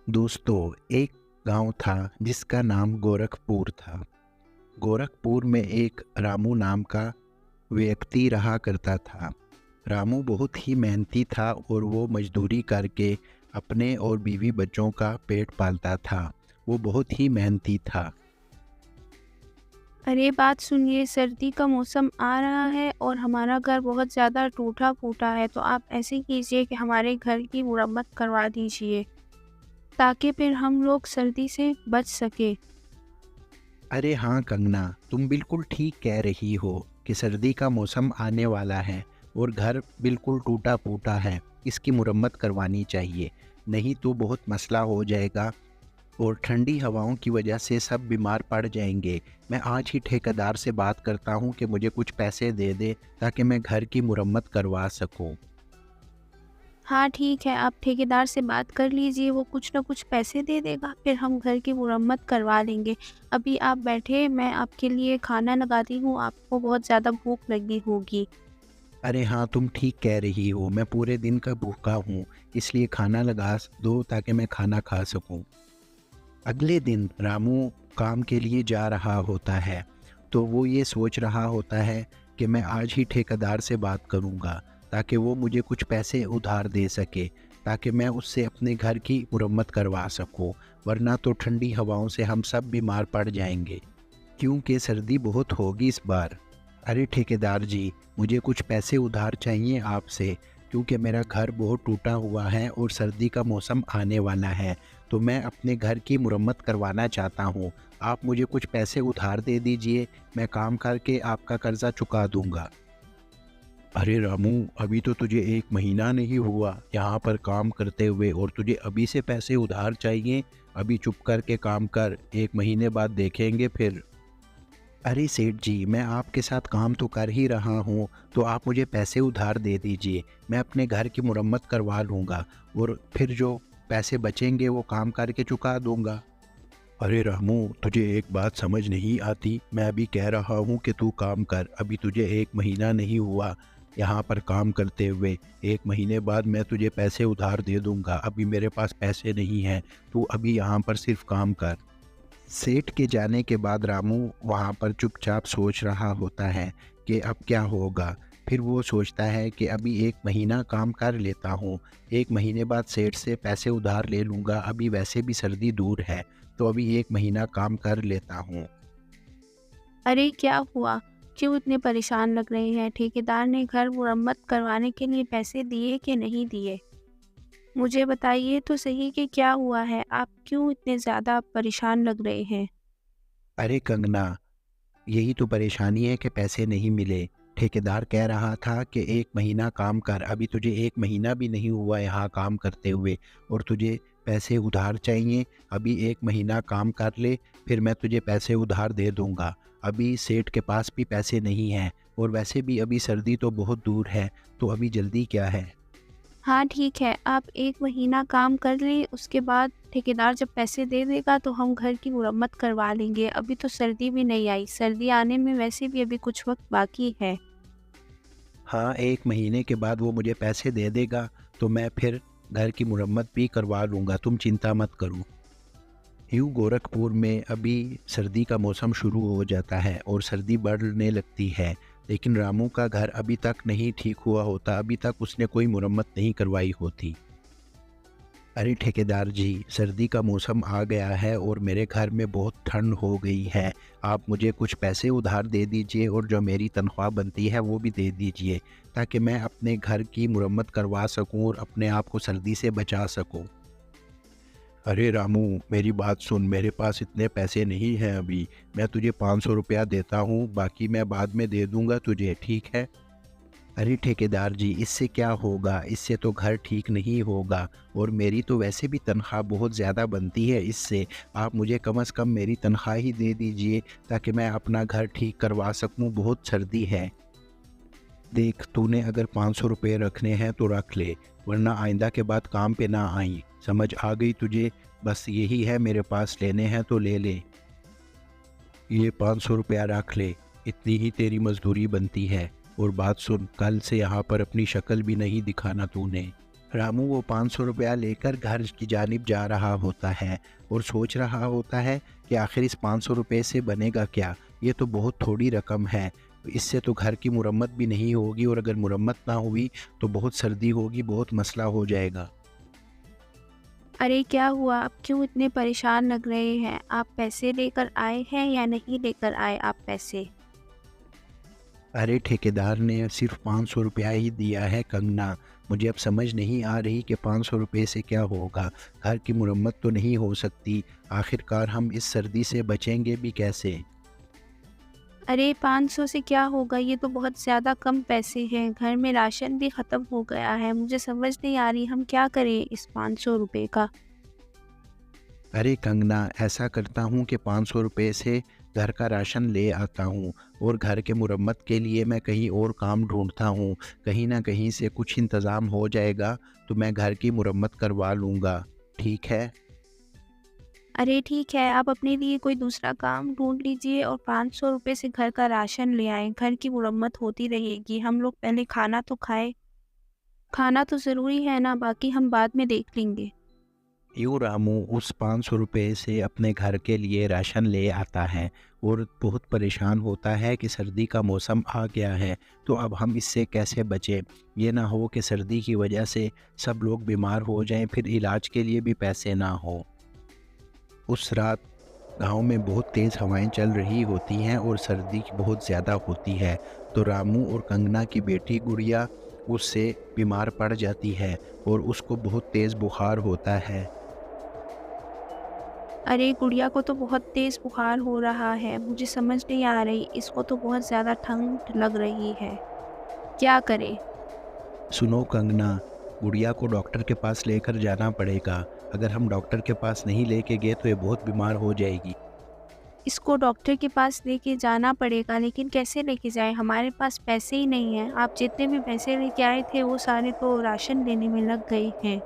दोस्तों, एक गांव था जिसका नाम गोरखपुर था। गोरखपुर में एक रामू नाम का व्यक्ति रहा करता था। रामू बहुत ही मेहनती था और वो मजदूरी करके अपने और बीवी बच्चों का पेट पालता था। वो बहुत ही मेहनती था। अरे बात सुनिए, सर्दी का मौसम आ रहा है और हमारा घर बहुत ज़्यादा टूटा-फूटा है, तो आप ऐसे कीजिए कि हमारे घर की मुरम्मत करवा दीजिए, ताकि फिर हम लोग सर्दी से बच सकें। अरे हाँ कंगना, तुम बिल्कुल ठीक कह रही हो कि सर्दी का मौसम आने वाला है और घर बिल्कुल टूटा फूटा है। इसकी मुरम्मत करवानी चाहिए, नहीं तो बहुत मसला हो जाएगा और ठंडी हवाओं की वजह से सब बीमार पड़ जाएंगे। मैं आज ही ठेकेदार से बात करता हूँ कि मुझे कुछ पैसे दे दे ताकि मैं घर की मुरम्मत करवा सकूँ। हाँ, ठीक है, आप ठेकेदार से बात कर लीजिए, वो कुछ ना कुछ पैसे दे देगा, फिर हम घर की मुरम्मत करवा लेंगे। अभी आप बैठे, मैं आपके लिए खाना लगाती हूँ, आपको बहुत ज़्यादा भूख लगी होगी। अरे हाँ, तुम ठीक कह रही हो, मैं पूरे दिन का भूखा हूँ, इसलिए खाना लगा दो ताकि मैं खाना खा सकूँ। अगले दिन रामू काम के लिए जा रहा होता है, तो वो ये सोच रहा होता है कि मैं आज ही ठेकेदार से बात करूँगा ताकि वो मुझे कुछ पैसे उधार दे सके, ताकि मैं उससे अपने घर की मुरम्मत करवा सकूँ, वरना तो ठंडी हवाओं से हम सब बीमार पड़ जाएंगे, क्योंकि सर्दी बहुत होगी इस बार। अरे ठेकेदार जी, मुझे कुछ पैसे उधार चाहिए आपसे, क्योंकि मेरा घर बहुत टूटा हुआ है और सर्दी का मौसम आने वाला है, तो मैं अपने घर की मुरम्मत करवाना चाहता हूँ। आप मुझे कुछ पैसे उधार दे दीजिए, मैं काम करके आपका कर्ज़ा चुका दूँगा। अरे रामू, अभी तो तुझे 1 महीना नहीं हुआ यहाँ पर काम करते हुए और तुझे अभी से पैसे उधार चाहिए? अभी चुप करके काम कर, 1 महीने बाद देखेंगे फिर। अरे सेठ जी, मैं आपके साथ काम तो कर ही रहा हूँ, तो आप मुझे पैसे उधार दे दीजिए। मैं अपने घर की मुरम्मत करवा लूँगा और फिर जो पैसे बचेंगे वो काम करके चुका दूँगा। अरे रामू, तुझे एक बात समझ नहीं आती? मैं अभी कह रहा हूँ कि तू काम कर, अभी तुझे 1 महीना नहीं हुआ यहाँ पर काम करते हुए। 1 महीने बाद मैं तुझे पैसे उधार दे दूँगा, अभी मेरे पास पैसे नहीं हैं, तू अभी यहाँ पर सिर्फ़ काम कर। सेठ के जाने के बाद रामू वहाँ पर चुपचाप सोच रहा होता है कि अब क्या होगा। फिर वो सोचता है कि अभी 1 महीना काम कर लेता हूँ, 1 महीने बाद सेठ से पैसे उधार ले लूँगा, अभी वैसे भी सर्दी दूर है, तो अभी 1 महीना काम कर लेता हूँ। अरे क्या हुआ? क्यों इतने परेशान लग रहे हैं? ठेकेदार ने घर मुरम्मत करवाने के लिए पैसे दिए कि नहीं दिए? मुझे बताइए तो सही कि क्या हुआ है? आप क्यों इतने ज़्यादा परेशान लग रहे हैं? अरे कंगना, यही तो परेशानी है कि पैसे नहीं मिले। ठेकेदार कह रहा था कि 1 महीना काम कर, अभी तुझे 1 महीना भी नहीं हुआ यहाँ काम करते हुए और तुझे पैसे उधार चाहिए। अभी 1 महीना काम कर ले, फिर मैं तुझे पैसे उधार दे दूँगा। अभी सेठ के पास भी पैसे नहीं हैं और वैसे भी अभी सर्दी तो बहुत दूर है, तो अभी जल्दी क्या है? हाँ, ठीक है, आप 1 महीना काम कर लें, उसके बाद ठेकेदार जब पैसे दे देगा तो हम घर की मुरम्मत करवा लेंगे। अभी तो सर्दी भी नहीं आई, सर्दी आने में वैसे भी अभी कुछ वक़्त बाकी है। हाँ, 1 महीने के बाद वो मुझे पैसे दे देगा, तो मैं फिर घर की मुरम्मत भी करवा लूँगा, तुम चिंता मत करो। यूँ गोरखपुर में अभी सर्दी का मौसम शुरू हो जाता है और सर्दी बढ़ने लगती है, लेकिन रामू का घर अभी तक नहीं ठीक हुआ होता, अभी तक उसने कोई मुरम्मत नहीं करवाई होती। अरे ठेकेदार जी, सर्दी का मौसम आ गया है और मेरे घर में बहुत ठंड हो गई है। आप मुझे कुछ पैसे उधार दे दीजिए और जो मेरी तनख्वाह बनती है वो भी दे दीजिए, ताकि मैं अपने घर की मुरम्मत करवा सकूं और अपने आप को सर्दी से बचा सकूं। अरे रामू, मेरी बात सुन, मेरे पास इतने पैसे नहीं हैं अभी। मैं तुझे 500 रुपया देता हूँ, बाकी मैं बाद में दे दूँगा तुझे, ठीक है? अरे ठेकेदार जी, इससे क्या होगा? इससे तो घर ठीक नहीं होगा और मेरी तो वैसे भी तनख्वाह बहुत ज़्यादा बनती है इससे। आप मुझे कम से कम मेरी तनख्वाह ही दे दीजिए ताकि मैं अपना घर ठीक करवा सकूँ, बहुत सर्दी है। देख, तूने अगर 500 रुपये रखने हैं तो रख ले, वरना आइंदा के बाद काम पे ना आई। समझ आ गई तुझे? बस यही है मेरे पास, लेने हैं तो ले ले। ये 500 रुपया रख ले, इतनी ही तेरी मजदूरी बनती है। और बात सुन, कल से यहाँ पर अपनी शक्ल भी नहीं दिखाना तूने। रामू वो 500 रुपया लेकर घर की जानिब जा रहा होता है और सोच रहा होता है कि आखिर इस 500 रुपये से बनेगा क्या। ये तो बहुत थोड़ी रकम है, इससे तो घर की मुरम्मत भी नहीं होगी, और अगर मुरम्मत ना हुई तो बहुत सर्दी होगी, बहुत मसला हो जाएगा। अरे क्या हुआ, आप क्यों इतने परेशान लग रहे हैं? आप पैसे लेकर आए हैं या नहीं लेकर आए आप पैसे? अरे ठेकेदार ने सिर्फ 500 रुपया ही दिया है कंगना। मुझे अब समझ नहीं आ रही कि 500 रुपये से क्या होगा। घर की मुरम्मत तो नहीं हो सकती, आखिरकार हम इस सर्दी से बचेंगे भी कैसे। अरे 500 से क्या होगा, ये तो बहुत ज़्यादा कम पैसे हैं। घर में राशन भी ख़त्म हो गया है। मुझे समझ नहीं आ रही हम क्या करें इस 500 रुपये का। अरे कंगना, ऐसा करता हूँ कि 500 रुपये से घर का राशन ले आता हूँ और घर के मुरम्मत के लिए मैं कहीं और काम ढूंढता हूँ। कहीं ना कहीं से कुछ इंतज़ाम हो जाएगा तो मैं घर की मुरम्मत करवा लूँगा, ठीक है। अरे ठीक है, आप अपने लिए कोई दूसरा काम ढूँढ लीजिए और 500 रुपये से घर का राशन ले आएँ। घर की मुरम्मत होती रहेगी। हम लोग पहले खाना तो खाएँ। खाना तो ज़रूरी है ना, बाकी हम बाद में देख लेंगे। यूँ रामू उस 500 रुपये से अपने घर के लिए राशन ले आता है और बहुत परेशान होता है कि सर्दी का मौसम आ गया है, तो अब हम इससे कैसे बचें। ये ना हो कि सर्दी की वजह से सब लोग बीमार हो जाएं, फिर इलाज के लिए भी पैसे ना हो। उस रात गांव में बहुत तेज़ हवाएं चल रही होती हैं और सर्दी बहुत ज़्यादा होती है, तो रामू और कंगना की बेटी गुड़िया उससे बीमार पड़ जाती है और उसको बहुत तेज़ बुखार होता है। अरे गुड़िया को तो बहुत तेज़ बुखार हो रहा है। मुझे समझ नहीं आ रही, इसको तो बहुत ज़्यादा ठंड लग रही है। क्या करें? सुनो कंगना, गुड़िया को डॉक्टर के पास लेकर जाना पड़ेगा। अगर हम डॉक्टर के पास नहीं लेके गए तो ये बहुत बीमार हो जाएगी। इसको डॉक्टर के पास लेके जाना पड़ेगा, लेकिन कैसे लेके जाएँ? हमारे पास पैसे ही नहीं हैं। आप जितने भी पैसे लेके आए थे वो सारे तो राशन लेने में लग गए हैं।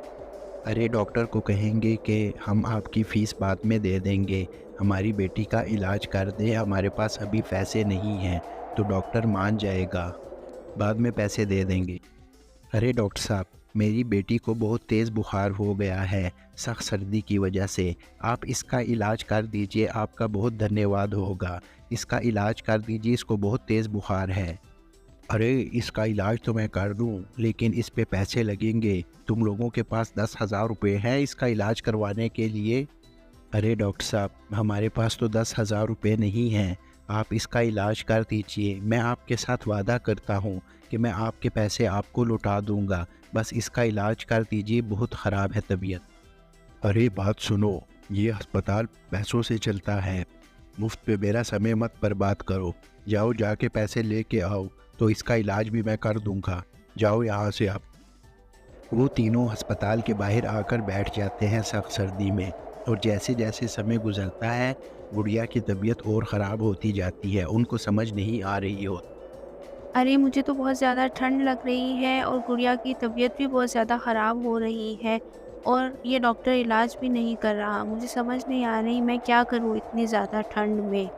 अरे डॉक्टर को कहेंगे कि हम आपकी फ़ीस बाद में दे देंगे, हमारी बेटी का इलाज कर दें, हमारे पास अभी पैसे नहीं हैं। तो डॉक्टर मान जाएगा, बाद में पैसे दे देंगे। अरे डॉक्टर साहब, मेरी बेटी को बहुत तेज़ बुखार हो गया है सख्त सर्दी की वजह से। आप इसका इलाज कर दीजिए, आपका बहुत धन्यवाद होगा। इसका इलाज कर दीजिए, इसको बहुत तेज़ बुखार है। अरे इसका इलाज तो मैं कर दूं, लेकिन इस पे पैसे लगेंगे। तुम लोगों के पास 10,000 रुपये हैं इसका इलाज करवाने के लिए। अरे डॉक्टर साहब, हमारे पास तो 10,000 रुपये नहीं हैं। आप इसका इलाज कर दीजिए, मैं आपके साथ वादा करता हूँ कि मैं आपके पैसे आपको लौटा दूँगा। बस इसका इलाज कर दीजिए, बहुत ख़राब है तबीयत। अरे बात सुनो, ये अस्पताल पैसों से चलता है, मुफ्त में मेरा समय मत बर्बाद करो। जाओ जाके पैसे लेके आओ, तो इसका इलाज भी मैं कर दूँगा। जाओ यहाँ से आप। वो तीनों अस्पताल के बाहर आकर बैठ जाते हैं सख्त सर्दी में, और जैसे जैसे समय गुजरता है गुड़िया की तबीयत और ख़राब होती जाती है, उनको समझ नहीं आ रही हो। अरे मुझे तो बहुत ज़्यादा ठंड लग रही है और गुड़िया की तबीयत भी बहुत ज़्यादा ख़राब हो रही है और ये डॉक्टर इलाज भी नहीं कर रहा। मुझे समझ नहीं आ रही मैं क्या करूँ इतनी ज़्यादा ठंड में।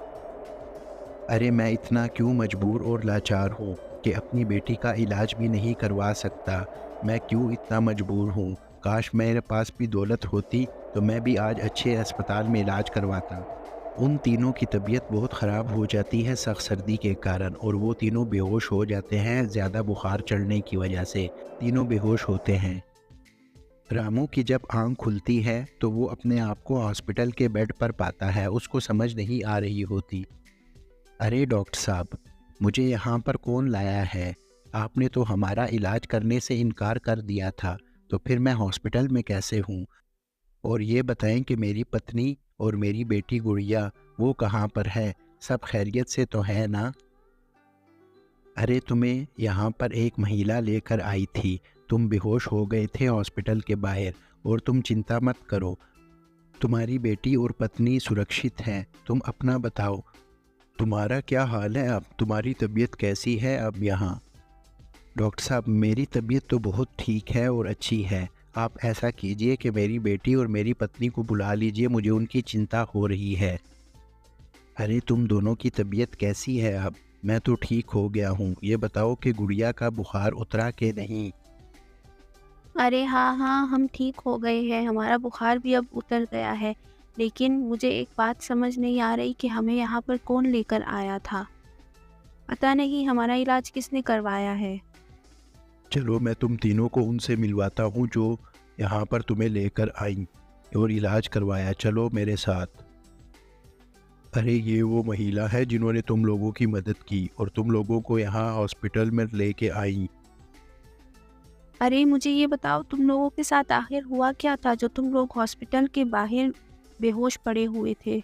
अरे मैं इतना क्यों मजबूर और लाचार हूँ कि अपनी बेटी का इलाज भी नहीं करवा सकता। मैं क्यों इतना मजबूर हूँ। काश मेरे पास भी दौलत होती तो मैं भी आज अच्छे अस्पताल में इलाज करवाता। उन तीनों की तबीयत बहुत ख़राब हो जाती है सख्त सर्दी के कारण, और वो तीनों बेहोश हो जाते हैं ज़्यादा बुखार चढ़ने की वजह से। तीनों बेहोश होते हैं। रामू की जब आँख खुलती है तो वो अपने आप को हॉस्पिटल के बेड पर पाता है, उसको समझ नहीं आ रही होती। अरे डॉक्टर साहब, मुझे यहाँ पर कौन लाया है? आपने तो हमारा इलाज करने से इनकार कर दिया था, तो फिर मैं हॉस्पिटल में कैसे हूँ? और ये बताएं कि मेरी पत्नी और मेरी बेटी गुड़िया वो कहाँ पर है? सब खैरियत से तो है ना? अरे तुम्हें यहाँ पर एक महिला लेकर आई थी, तुम बेहोश हो गए थे हॉस्पिटल के बाहर, और तुम चिंता मत करो, तुम्हारी बेटी और पत्नी सुरक्षित हैं। तुम अपना बताओ, तुम्हारा क्या हाल है? अब तुम्हारी तबीयत कैसी है अब यहाँ? डॉक्टर साहब, मेरी तबीयत तो बहुत ठीक है और अच्छी है। आप ऐसा कीजिए कि मेरी बेटी और मेरी पत्नी को बुला लीजिए, मुझे उनकी चिंता हो रही है। अरे तुम दोनों की तबीयत कैसी है अब? मैं तो ठीक हो गया हूँ, ये बताओ कि गुड़िया का बुखार उतरा कि नहीं? अरे हाँ, हाँ, हम ठीक हो गए हैं, हमारा बुखार भी अब उतर गया है। लेकिन मुझे एक बात समझ नहीं आ रही कि हमें यहाँ पर कौन लेकर आया था? पता नहीं हमारा इलाज किसने करवाया है? चलो मैं तुम तीनों को उनसे मिलवाता हूँ जो यहाँ पर तुम्हें लेकर आई और इलाज करवाया। चलो मेरे साथ। अरे ये वो महिला है जिन्होंने तुम लोगों की मदद की और तुम लोगों को यहाँ हॉस्पिटल में लेके आई। अरे मुझे ये बताओ, तुम लोगों के साथ आखिर हुआ क्या था जो तुम लोग हॉस्पिटल के बाहर बेहोश पड़े हुए थे?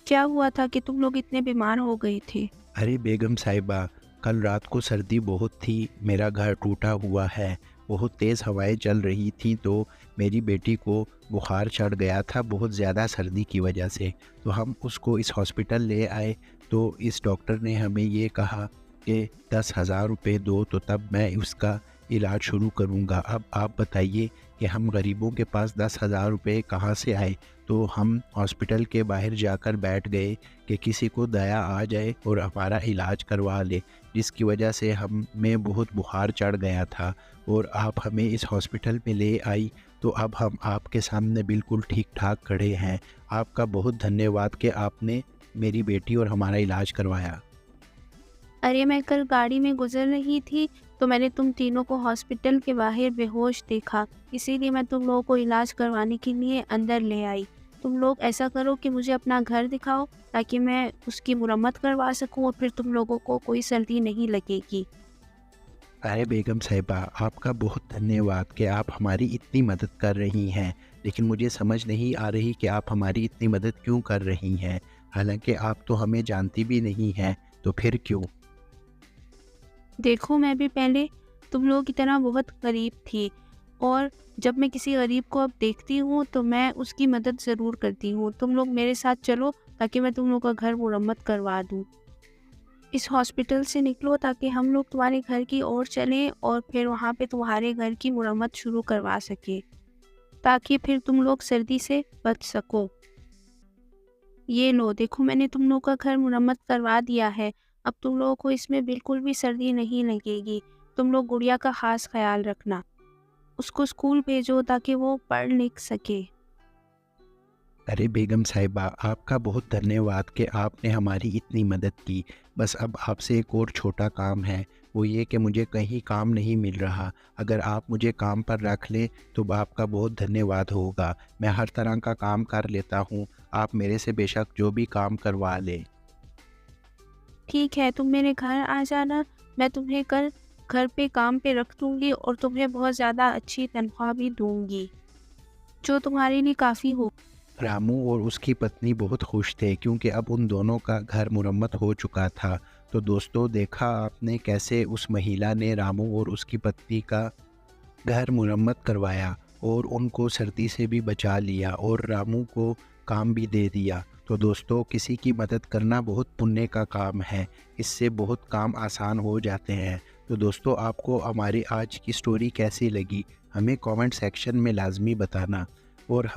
क्या हुआ था कि तुम लोग इतने बीमार हो गए थे? अरे बेगम साहिबा, कल रात को सर्दी बहुत थी, मेरा घर टूटा हुआ है, बहुत तेज़ हवाएं चल रही थी तो मेरी बेटी को बुखार चढ़ गया था बहुत ज़्यादा सर्दी की वजह से। तो हम उसको इस हॉस्पिटल ले आए तो इस डॉक्टर ने हमें ये कहा कि 10,000 रुपये दो तो तब मैं उसका इलाज शुरू करूँगा। अब आप बताइए कि हम गरीबों के पास 10,000 रुपये कहाँ से आए? तो हम हॉस्पिटल के बाहर जाकर बैठ गए कि किसी को दया आ जाए और हमारा इलाज करवा ले, जिसकी वजह से हमें बहुत बुखार चढ़ गया था और आप हमें इस हॉस्पिटल में ले आई तो अब हम आपके सामने बिल्कुल ठीक ठाक खड़े हैं। आपका बहुत धन्यवाद कि आपने मेरी बेटी और हमारा इलाज करवाया। अरे मैं कल गाड़ी में गुजर रही थी तो मैंने तुम तीनों को हॉस्पिटल के बाहर बेहोश देखा, इसीलिए मैं तुम लोगों को इलाज करवाने के लिए अंदर ले आई। तुम लोग ऐसा करो कि मुझे अपना घर दिखाओ ताकि मैं उसकी मुरम्मत करवा सकूं और फिर तुम लोगों को कोई सर्दी नहीं लगेगी। अरे बेगम साहिबा, आपका बहुत धन्यवाद कि आप हमारी इतनी मदद कर रही हैं, लेकिन मुझे समझ नहीं आ रही कि आप हमारी इतनी मदद क्यों कर रही हैं। हालांकि आप तो हमें जानती भी नहीं हैं, तो फिर क्यों? देखो, मैं भी पहले तुम लोगों की तरह बहुत गरीब थी और जब मैं किसी गरीब को अब देखती हूँ तो मैं उसकी मदद ज़रूर करती हूँ। तुम लोग मेरे साथ चलो ताकि मैं तुम लोगों का घर मुरम्मत करवा दूँ। इस हॉस्पिटल से निकलो ताकि हम लोग तुम्हारे घर की ओर चलें और फिर वहाँ पे तुम्हारे घर की मुरम्मत शुरू करवा सकें, ताकि फिर तुम लोग सर्दी से बच सको। ये लो, देखो मैंने तुम लोग का घर मुरम्मत करवा दिया है। अब तुम लोगों को इसमें बिल्कुल भी सर्दी नहीं लगेगी। तुम लोग गुड़िया का ख़ास ख़्याल रखना। उसको स्कूल भेजो ताकि वो पढ़ लिख सके। अरे बेगम साहिबा, आपका बहुत धन्यवाद कि आपने हमारी इतनी मदद की। बस अब आपसे एक और छोटा काम है, वो ये कि मुझे कहीं काम नहीं मिल रहा। अगर आप मुझे काम पर रख लें तो आपका बहुत धन्यवाद होगा। मैं हर तरह का काम कर लेता हूँ, आप मेरे से बेशक जो भी काम करवा लें। ठीक है, तुम मेरे घर आ जाना। मैं तुम्हें कल घर पे काम पे रख दूँगी और तुम्हें बहुत ज़्यादा अच्छी तनख्वाह भी दूँगी, जो तुम्हारे लिए काफ़ी हो। रामू और उसकी पत्नी बहुत खुश थे क्योंकि अब उन दोनों का घर मुरम्मत हो चुका था। तो दोस्तों, देखा आपने कैसे उस महिला ने रामू और उसकी पत्नी का घर मुरम्मत करवाया और उनको सर्दी से भी बचा लिया और रामू को काम भी दे दिया। तो दोस्तों, किसी की मदद करना बहुत पुण्य का काम है, इससे बहुत काम आसान हो जाते हैं। तो दोस्तों, आपको हमारी आज की स्टोरी कैसी लगी हमें कमेंट सेक्शन में लाजमी बताना और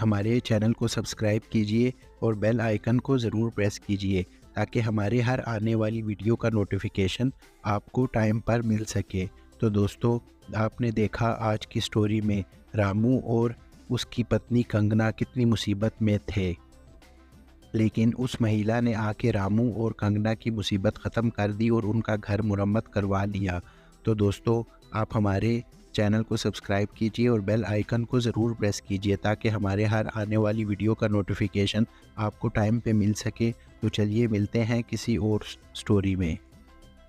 हमारे चैनल को सब्सक्राइब कीजिए और बेल आइकन को ज़रूर प्रेस कीजिए ताकि हमारे हर आने वाली वीडियो का नोटिफिकेशन आपको टाइम पर मिल सके। तो दोस्तों, आपने देखा आज की स्टोरी में रामू और उसकी पत्नी कंगना कितनी मुसीबत में थे, लेकिन उस महिला ने आके रामू और कंगना की मुसीबत ख़त्म कर दी और उनका घर मुरम्मत करवा लिया। तो दोस्तों, आप हमारे चैनल को सब्सक्राइब कीजिए और बेल आइकन को ज़रूर प्रेस कीजिए ताकि हमारे हर आने वाली वीडियो का नोटिफिकेशन आपको टाइम पे मिल सके। तो चलिए मिलते हैं किसी और स्टोरी में।